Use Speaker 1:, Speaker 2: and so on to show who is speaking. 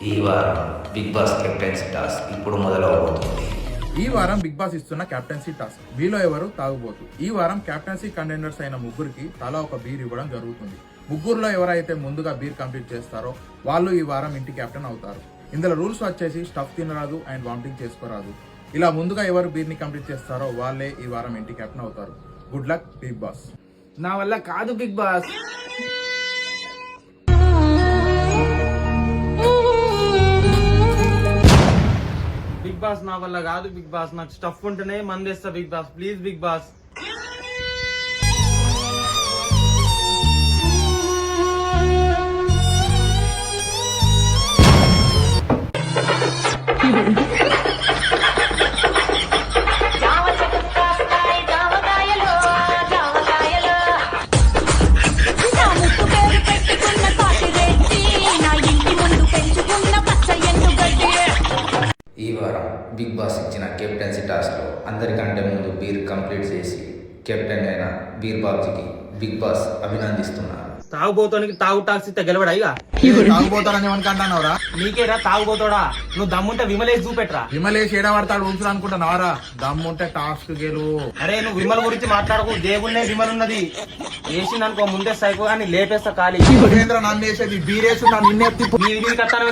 Speaker 1: ఈ వారం Bigg boss captaincy task ఇప్పుడు మొదలవబోతుంది.
Speaker 2: ఈ వారం బిగ్ బాస్ ఇస్తున్న కెప్టెన్సీ టాస్క్. మీలో ఎవరు తాగుబోతు. ఈ వారం కెప్టెన్సీ కంటెండర్స్ అయిన ముగ్గురికి తలా ఒక బీర్ ఇవ్వడం జరుగుతుంది. ముగ్గురులో ఎవరైతే ముందుగా బీర్ కంప్లీట్ చేస్తారో వాళ్ళు ఈ వారం ఇంటి కెప్టెన్ అవుతారు. ఇందులో రూల్స్ వచ్చేసి స్టఫ్ తినరాదు అండ్ వామిటింగ్ చేసుకోరాదు. ఇలా ముందుగా ఎవరు బీర్ ని కంప్లీట్ చేస్తారో వాళ్ళే ఈ వారం ఇంటి కెప్టెన్ అవుతారు. Good luck Bigg Boss.
Speaker 3: నా వల్ల కాదు బిగ్ బాస్. బిగ్ బాస్ నా వల్ల కాదు బిగ్ బాస్. నాకు స్టఫ్ ఉంటేనే మందేస్తా Bigg Boss. Please Bigg Boss.
Speaker 1: ఈ వారం బిగ్ బాస్ ఇచ్చిన కెప్టెన్సీ టాస్క్లో అందరికంటే ముందు బీర్ కంప్లీట్ చేసి కెప్టెన్ అయిన బీర్ బాబ్జీకి బిగ్ బాస్ అభినందిస్తున్నారు.
Speaker 3: తాగుబోతానికి తాగు టాక్స్ ఇస్తే గెలవడా ఇక
Speaker 2: తాగుపోతారని ఏమనుకుంటున్నావురా?
Speaker 3: నీకేరా తాగుబోతాడా. నువ్వు దమ్ముంటే విమలేసి చూపెట్రా.
Speaker 2: విమలేష్ ఏడబడతాడు ఉంచురు అనుకుంటున్నావారా? దమ్ముంటే టాస్క్ గెలువు.
Speaker 3: అరే నువ్వు విమల్ గురించి మాట్లాడకు. దేవుళ్ళే విమల్ ఉన్నది. వేసిందనుకో ముందే సైకో అని లేపేస్తా ఖాళీ.
Speaker 2: నన్ను వేసేది బీరేసు నిన్నే
Speaker 3: నీ కట్టాలి.